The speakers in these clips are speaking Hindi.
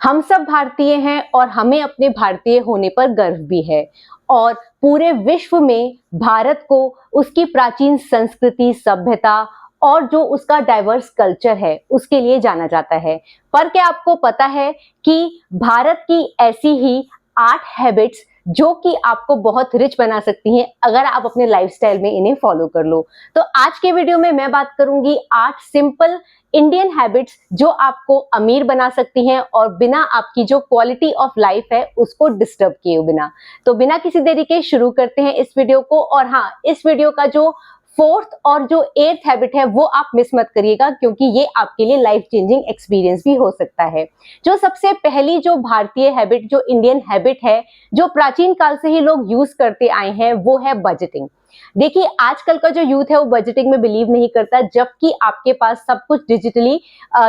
हम सब भारतीय हैं और हमें अपने भारतीय होने पर गर्व भी है। और पूरे विश्व में भारत को उसकी प्राचीन संस्कृति, सभ्यता और जो उसका डाइवर्स कल्चर है उसके लिए जाना जाता है। पर क्या आपको पता है कि भारत की ऐसी ही 8 हैबिट्स जो कि आपको बहुत रिच बना सकती हैं अगर आप अपने लाइफस्टाइल में इन्हें फॉलो कर लो। तो आज के वीडियो में मैं बात करूंगी 8 सिंपल इंडियन हैबिट्स जो आपको अमीर बना सकती हैं और बिना आपकी जो क्वालिटी ऑफ लाइफ है उसको डिस्टर्ब किए बिना। तो बिना किसी देरी के शुरू करते हैं इस वीडियो को। और हाँ, इस वीडियो का जो 4th और जो 8th हैबिट है वो आप मिस मत करिएगा, क्योंकि ये आपके लिए लाइफ चेंजिंग एक्सपीरियंस भी हो सकता है। जो सबसे पहली जो भारतीय हैबिट, जो इंडियन हैबिट है, जो प्राचीन काल से ही लोग यूज करते आए हैं, वो है बजटिंग। देखिए, आजकल का जो यूथ है वो बजटिंग में बिलीव नहीं करता, जबकि आपके पास सब कुछ डिजिटली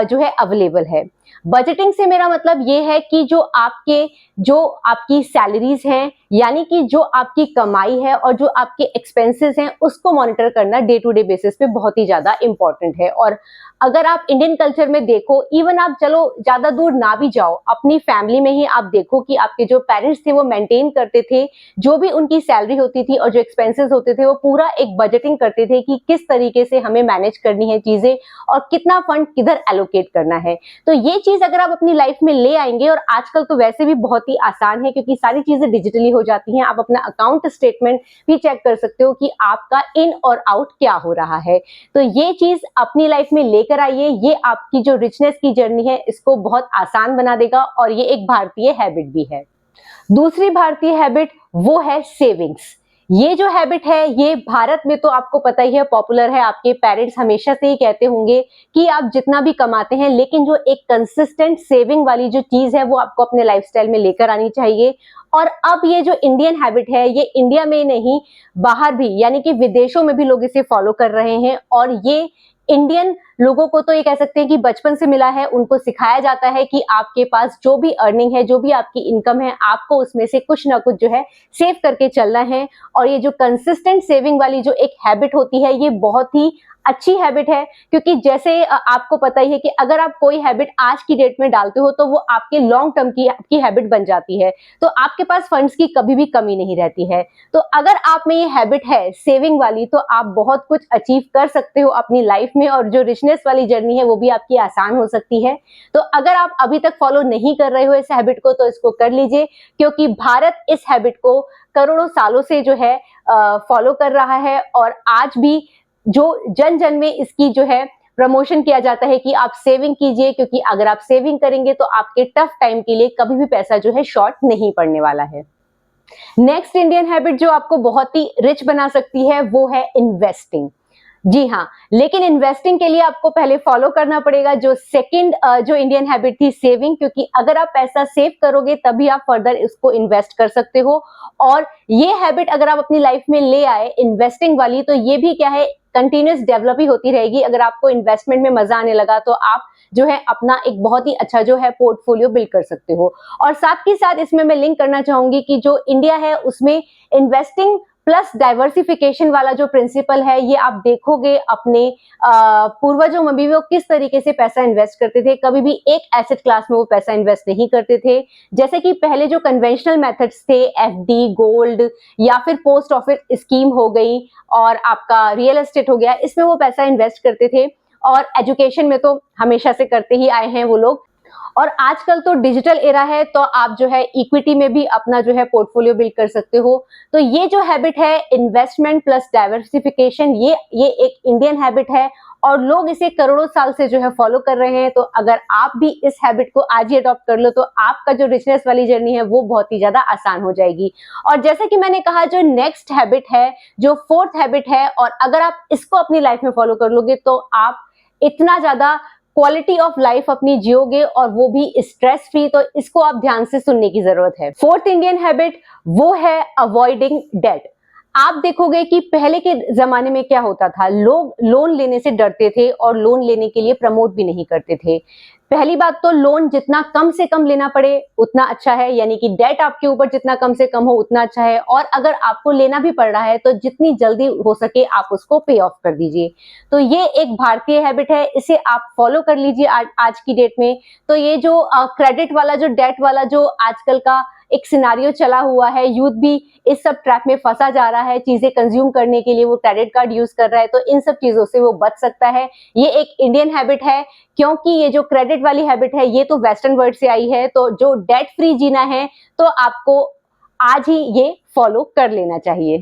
जो है अवेलेबल है। बजटिंग से मेरा मतलब ये है कि जो आपकी सैलरीज हैं, यानी कि जो आपकी कमाई है और जो आपके एक्सपेंसेस हैं, उसको मॉनिटर करना डे टू डे बेसिस पे बहुत ही ज्यादा इंपॉर्टेंट है। और अगर आप इंडियन कल्चर में देखो, इवन आप चलो ज्यादा दूर ना भी जाओ, अपनी फैमिली में ही आप देखो कि आपके जो पेरेंट्स थे वो मेंटेन करते थे, जो भी उनकी सैलरी होती थी और जो एक्सपेंसेस होते थे वो पूरा एक बजटिंग करते थे कि किस तरीके से हमें मैनेज करनी है चीजें और कितना फंड किधर एलोकेट करना है। तो ये चीज अगर आप अपनी लाइफ में ले आएंगे, और आजकल तो वैसे भी बहुत ही आसान है क्योंकि सारी चीजें डिजिटली हो जाती हैं। आप अपना अकाउंट स्टेटमेंट भी चेक कर सकते हो कि आपका इन और आउट क्या हो रहा है। तो ये चीज अपनी लाइफ में लेकर आइए, ये आपकी जो रिचनेस की जर्नी है इसको बहुत आसान बना देगा, और ये एक भारतीय हैबिट भी है। दूसरी भारतीय हैबिट वो है सेविंग्स। ये जो हैबिट है ये भारत में तो आपको पता ही है पॉपुलर है। आपके पेरेंट्स हमेशा से ही कहते होंगे कि आप जितना भी कमाते हैं, लेकिन जो एक कंसिस्टेंट सेविंग वाली जो चीज है वो आपको अपने लाइफस्टाइल में लेकर आनी चाहिए। और अब ये जो इंडियन हैबिट है ये इंडिया में नहीं, बाहर भी यानी कि विदेशों में भी लोग इसे फॉलो कर रहे हैं। और ये इंडियन लोगों को तो ये कह सकते हैं कि बचपन से मिला है। उनको सिखाया जाता है कि आपके पास जो भी अर्निंग है, जो भी आपकी इनकम है, आपको उसमें से कुछ ना कुछ जो है सेव करके चलना है। और ये जो कंसिस्टेंट सेविंग वाली जो एक हैबिट होती है ये बहुत ही अच्छी हैबिट है, क्योंकि जैसे आपको पता ही है कि अगर आप कोई हैबिट आज की डेट में डालते हो तो वो आपके लॉन्ग टर्म की आपकी हैबिट बन जाती है, तो आपके पास फंड्स की कभी भी कमी नहीं रहती है। तो अगर आप में ये हैबिट है सेविंग वाली, तो आप बहुत कुछ अचीव कर सकते हो अपनी लाइफ में, और जो रिचनेस वाली जर्नी है वो भी आपकी आसान हो सकती है। तो अगर आप अभी तक फॉलो नहीं कर रहे हो इस हैबिट को तो इसको कर लीजिए, क्योंकि भारत इस हैबिट को करोड़ों सालों से जो है फॉलो कर रहा है। और आज भी जो जन जन में इसकी जो है प्रमोशन किया जाता है कि आप सेविंग कीजिए, क्योंकि अगर आप सेविंग करेंगे तो आपके टफ टाइम के लिए कभी भी पैसा जो है शॉर्ट नहीं पड़ने वाला है। नेक्स्ट इंडियन हैबिट जो आपको बहुत ही रिच बना सकती है वो है इन्वेस्टिंग। जी हाँ, लेकिन इन्वेस्टिंग के लिए आपको पहले फॉलो करना पड़ेगा जो सेकंड जो इंडियन हैबिट थी, सेविंग, क्योंकि अगर आप पैसा सेव करोगे तभी आप फर्दर इसको इन्वेस्ट कर सकते हो। और ये हैबिट अगर आप अपनी लाइफ में ले आए इन्वेस्टिंग वाली, तो ये भी क्या है, कंटिन्यूस डेवलप ही होती रहेगी। अगर आपको इन्वेस्टमेंट में मजा आने लगा तो आप जो है अपना एक बहुत ही अच्छा जो है पोर्टफोलियो बिल्ड कर सकते हो। और साथ ही साथ इसमें मैं लिंक करना चाहूंगी कि जो इंडिया है उसमें इन्वेस्टिंग प्लस डाइवर्सिफिकेशन वाला जो प्रिंसिपल है ये आप देखोगे अपने पूर्वजों में भी वो किस तरीके से पैसा इन्वेस्ट करते थे। कभी भी एक एसेट क्लास में वो पैसा इन्वेस्ट नहीं करते थे। जैसे कि पहले जो कन्वेंशनल मेथड्स थे, एफडी, गोल्ड या फिर पोस्ट ऑफिस स्कीम हो गई और आपका रियल एस्टेट हो गया, इसमें वो पैसा इन्वेस्ट करते थे। और एजुकेशन में तो हमेशा से करते ही आए हैं वो लोग। और आजकल तो डिजिटल एरा है, तो आप जो है इक्विटी में भी अपना जो है पोर्टफोलियो बिल्ड कर सकते हो। तो ये जो हैबिट है इन्वेस्टमेंट प्लस डाइवर्सिफिकेशन, ये एक इंडियन हैबिट है और लोग इसे करोड़ों साल से जो है फॉलो कर रहे हैं। तो अगर आप भी इस हैबिट को आज ही अडॉप्ट कर लो तो आपका जो रिचनेस वाली जर्नी है वो बहुत ही ज्यादा आसान हो जाएगी। और जैसे कि मैंने कहा, जो नेक्स्ट हैबिट है, जो 4th हैबिट है, और अगर आप इसको अपनी लाइफ में फॉलो कर लोगे तो आप इतना ज्यादा क्वालिटी ऑफ लाइफ अपनी जियोगे, और वो भी स्ट्रेस फ्री। तो इसको आप ध्यान से सुनने की जरूरत है। 4th इंडियन हैबिट वो है अवॉइडिंग डेट। आप देखोगे कि पहले के ज़माने में क्या होता था, लोग लोन लेने से डरते थे और लोन लेने के लिए प्रमोट भी नहीं करते थे। पहली बात तो लोन जितना कम से कम लेना पड़े उतना अच्छा है, यानी कि डेट आपके ऊपर जितना कम से कम हो उतना अच्छा है, और अगर आपको लेना भी पड़ रहा है तो जितनी जल्दी हो सके आप उसको पे ऑफ कर दीजिए। तो ये एक भारतीय हैबिट है, इसे आप फॉलो कर लीजिए आज की डेट में। तो ये जो क्रेडिट वाला, जो डेट वाला जो आजकल का एक सिनेरियो चला हुआ है, यूथ भी इस सब ट्रैप में फंसा जा रहा है, चीजें कंज्यूम करने के लिए वो क्रेडिट कार्ड यूज कर रहा है, तो इन सब चीजों से वो बच सकता है। ये एक इंडियन हैबिट है, क्योंकि ये जो क्रेडिट वाली हैबिट है ये तो वेस्टर्न वर्ल्ड से आई है, तो जो डेट फ्री जीना है तो आपको आज ही ये फॉलो कर लेना चाहिए।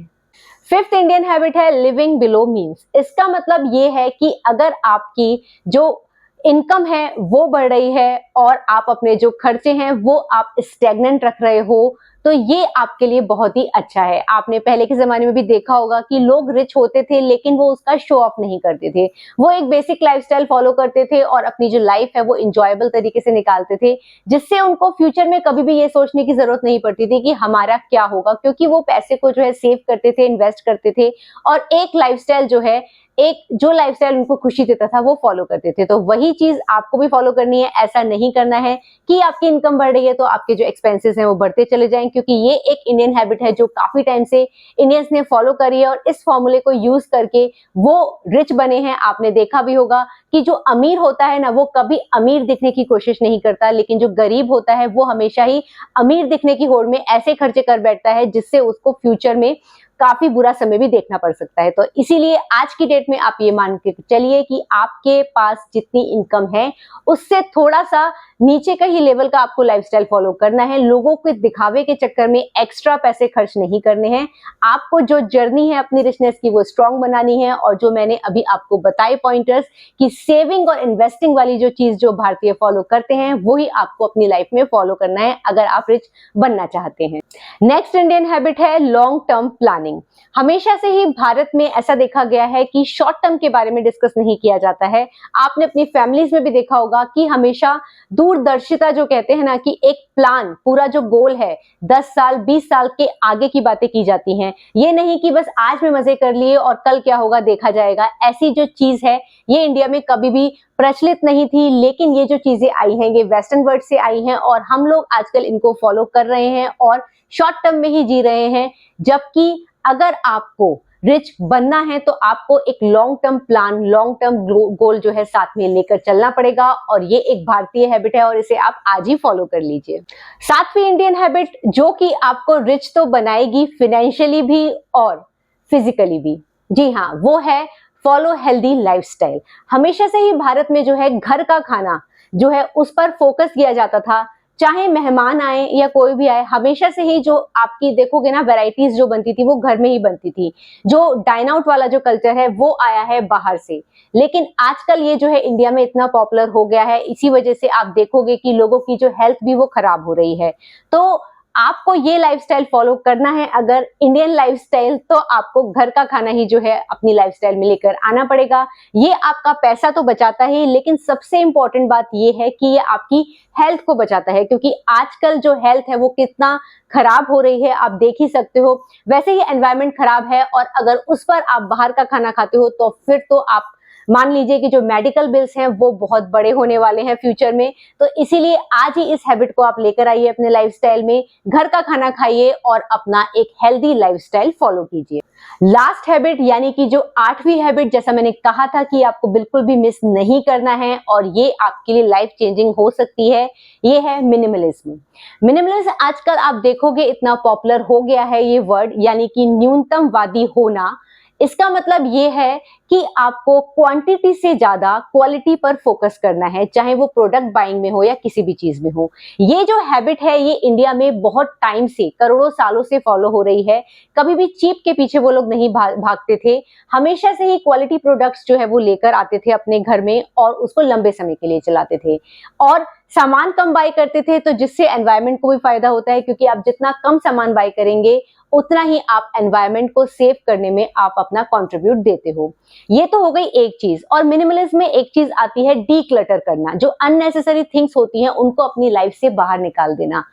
फिफ्थ इंडियन हैबिट है लिविंग बिलो मीन्स। इसका मतलब ये है कि अगर आपकी जो इनकम है वो बढ़ रही है और आप अपने जो खर्चे हैं वो आप स्टेगनेंट रख रहे हो, तो ये आपके लिए बहुत ही अच्छा है। आपने पहले के ज़माने में भी देखा होगा कि लोग रिच होते थे लेकिन वो उसका शो ऑफ नहीं करते थे। वो एक बेसिक लाइफ़स्टाइल फ़ॉलो करते थे और अपनी जो लाइफ़ है वो एन्जॉयबल तरीके से निकालते थे, जिससे उनको फ्यूचर में कभी भी ये सोचने की ज़रूरत नहीं पड़ती थी कि हमारा क्या होगा, क्योंकि वो पैसे को जो है सेव करते थे, इन्वेस्ट करते थे और एक लाइफ़स्टाइल जो है, एक जो लाइफ़स्टाइल उनको खुशी देता था वो फ़ॉलो करते थे। तो वही चीज़ आपको भी फ़ॉलो करनी है। ऐसा नहीं करना है कि आपकी इनकम बढ़ रही है तो आपके जो एक्सपेंसेस हैं वो बढ़ते चले जाएँ, क्योंकि ये एक इंडियन हैबिट है जो काफ़ी टाइम से इंडियंस ने फ़ॉलो करी है और इस फ़ॉर्मूले को यूज़ करके वो रिच बने हैं। आपने देखा भी होगा कि जो अमीर होता है ना, वो कभी अमीर दिखने की कोशिश नहीं करता, लेकिन जो गरीब होता है वो हमेशा ही अमीर दिखने की होड़ में ऐसे खर्चे कर बैठता है जिससे उसको फ्यूचर में काफ़ी बुरा समय भी देखना पड़ सकता है। तो इसीलिए आज की डेट में आप ये मान के चलिए कि आपके पास जितनी इनकम है, उससे थोड़ा-सा नीचे का ही लेवल का आपको लाइफ़स्टाइल फ़ॉलो करना है। लोगों के दिखावे के चक्कर में एक्स्ट्रा पैसे खर्च नहीं करने हैं। आपको जो जर्नी है अपनी रिचनेस की वो स्ट्रॉन्ग बनानी है, और जो मैंने अभी आपको बताए पॉइंटर्स कि सेविंग और इन्वेस्टिंग वाली जो चीज़ जो भारतीय फ़ॉलो करते हैं, वो ही आपको अपनी लाइफ़ में फ़ॉलो करना है अगर आप रिच बनना चाहते हैं। नेक्स्ट इंडियन हैबिट है लॉन्ग टर्म प्लानिंग। हमेशा से ही भारत में ऐसा देखा गया है कि शॉर्ट टर्म के बारे में डिस्कस नहीं किया जाता है। आपने अपनी फैमिलीज में भी देखा होगा कि हमेशा दूरदर्शिता जो कहते हैं ना, कि एक प्लान, पूरा जो गोल है 10 साल 20 साल के आगे की बातें की जाती हैं। ये नहीं कि बस आज में मजे कर लिए और कल क्या होगा देखा जाएगा। ऐसी जो चीज है ये इंडिया में कभी भी प्रचलित नहीं थी, लेकिन ये जो चीजें आई हैं ये वेस्टर्न वर्ल्ड से आई हैं और हम लोग आजकल इनको फॉलो कर रहे हैं और शॉर्ट टर्म में ही जी रहे हैं। जबकि अगर आपको रिच बनना है तो आपको एक long term plan, long term goal जो है साथ में लेकर चलना पड़ेगा, और ये एक भारतीय हैबिट है और इसे आप आज ही फॉलो कर लीजिए। सातवीं इंडियन हैबिट जो कि आपको रिच तो बनाएगी फाइनेंशियली भी और फिजिकली भी, जी हाँ, वो है फॉलो हेल्दी लाइफस्टाइल। हमेशा से ही भारत में जो है घर का खाना जो है उस पर फोकस किया जाता था, चाहे मेहमान आए या कोई भी आए, हमेशा से ही जो आपकी देखोगे ना वैरायटीज जो बनती थी वो घर में ही बनती थी। जो डाइन आउट वाला जो कल्चर है वो आया है बाहर से, लेकिन आजकल ये जो है इंडिया में इतना पॉपुलर हो गया है, इसी वजह से आप देखोगे कि लोगों की जो हेल्थ भी वो खराब हो रही है। तो आपको ये लाइफस्टाइल फॉलो करना है अगर इंडियन लाइफस्टाइल, तो आपको घर का खाना ही जो है अपनी लाइफस्टाइल में लेकर आना पड़ेगा। ये आपका पैसा तो बचाता है, लेकिन सबसे इंपॉर्टेंट बात ये है कि ये आपकी हेल्थ को बचाता है, क्योंकि आजकल जो हेल्थ है वो कितना खराब हो रही है आप देख ही सकते हो। वैसे ही एनवायरनमेंट खराब है और अगर उस पर आप बाहर का खाना खाते हो तो फिर तो आप मान लीजिए कि जो मेडिकल बिल्स हैं वो बहुत बड़े होने वाले हैं फ्यूचर में। तो इसीलिए आज ही इस हैबिट को आप लेकर आइए अपने लाइफस्टाइल में, घर का खाना खाइए और अपना एक हेल्दी लाइफस्टाइल फॉलो कीजिए। लास्ट हैबिट यानी कि जो आठवीं हैबिट, जैसा मैंने कहा था कि आपको बिल्कुल भी मिस नहीं करना है और ये आपके लिए लाइफ चेंजिंग हो सकती है, ये है मिनिमलिज्म। मिनिमलिज्म आजकल आप देखोगे इतना पॉपुलर हो गया है ये वर्ड, यानी कि न्यूनतमवादी होना। इसका मतलब ये है कि आपको क्वांटिटी से ज्यादा क्वालिटी पर फोकस करना है, चाहे वो प्रोडक्ट बाइंग में हो या किसी भी चीज में हो। ये जो हैबिट है ये इंडिया में बहुत टाइम से, करोड़ों सालों से फॉलो हो रही है। कभी भी चीप के पीछे वो लोग नहीं भागते थे, हमेशा से ही क्वालिटी प्रोडक्ट्स जो है वो लेकर आते थे अपने घर में और उसको लंबे समय के लिए चलाते थे और सामान कम बाय करते थे, तो जिससे एनवायरनमेंट को भी फायदा होता है, क्योंकि आप जितना कम सामान बाय करेंगे उतना ही आप एनवायरनमेंट को सेव करने में आप अपना कंट्रीब्यूट देते हो। ये तो हो गई एक चीज। और मिनिमलिज्म में एक चीज आती है डी क्लटर करना, जो अननेसेसरी थिंग्स होती हैं उनको अपनी लाइफ से बाहर निकाल देना।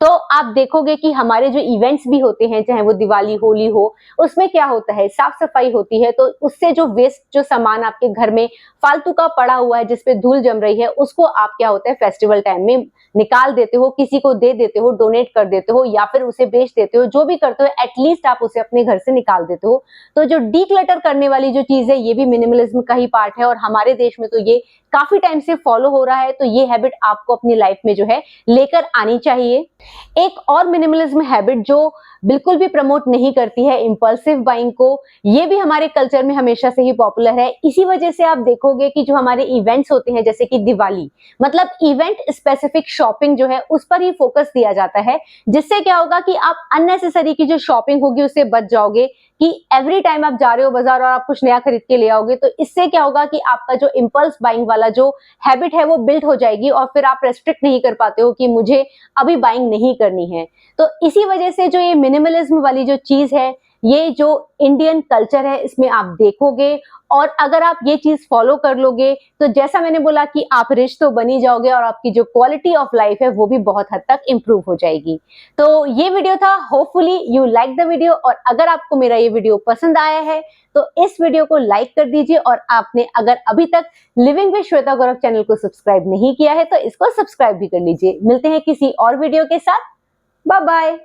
तो आप देखोगे कि हमारे जो इवेंट्स भी होते हैं, चाहे वो दिवाली, होली हो, उसमें क्या होता है, साफ सफाई होती है, तो उससे जो वेस्ट, जो सामान आपके घर में फालतू का पड़ा हुआ है, जिसपे धूल जम रही है, उसको आप क्या होता है फेस्टिवल टाइम में निकाल देते हो, किसी को दे देते हो, डोनेट कर देते हो, या फिर उसे बेच देते हो, जो भी करते हो एटलीस्ट आप उसे अपने घर से निकाल देते हो। तो जो डीक्लटर करने वाली जो चीज है, ये भी मिनिमलिज्म का ही पार्ट है, और हमारे देश में तो ये काफी टाइम से फॉलो हो रहा है। तो ये हैबिट आपको अपनी लाइफ में जो है लेकर आनी चाहिए। एक और मिनिमलिज्म हैबिट जो बिल्कुल भी प्रमोट नहीं करती है इंपल्सिव बाइंग को, ये भी हमारे कल्चर में हमेशा से ही पॉपुलर है। इसी वजह से आप देखोगे कि जो हमारे इवेंट्स होते हैं, जैसे कि दिवाली, मतलब इवेंट स्पेसिफिक शॉपिंग जो है उस पर ही फोकस दिया जाता है, जिससे क्या होगा कि आप अननेसेसरी की जो शॉपिंग होगी उससे बच जाओगे, कि एवरी टाइम आप जा रहे हो बाजार और आप कुछ नया खरीद के ले आओगे, तो इससे क्या होगा कि आपका जो इंपल्स बाइंग वाला जो हैबिट है वो बिल्ड हो जाएगी, और फिर आप रेस्ट्रिक्ट नहीं कर पाते हो कि मुझे अभी बाइंग नहीं करनी है। तो इसी वजह से जो ये मिनिमलिज्म वाली जो चीज है, ये जो इंडियन कल्चर है, इसमें आप देखोगे, और अगर आप ये चीज फॉलो कर लोगे, तो जैसा मैंने बोला कि आप रिच तो बनी जाओगे, और आपकी जो क्वालिटी ऑफ लाइफ है वो भी बहुत हद तक इंप्रूव हो जाएगी। तो ये वीडियो था, hopefully you like the video, और अगर आपको मेरा ये वीडियो पसंद आया है तो इस वीडियो को लाइक कर दीजिए, और आपने अगर अभी तक living with Shweta Gaurav channel को सब्सक्राइब नहीं किया है तो इसको सब्सक्राइब भी कर लीजिए। मिलते हैं किसी और वीडियो के साथ। Bye bye.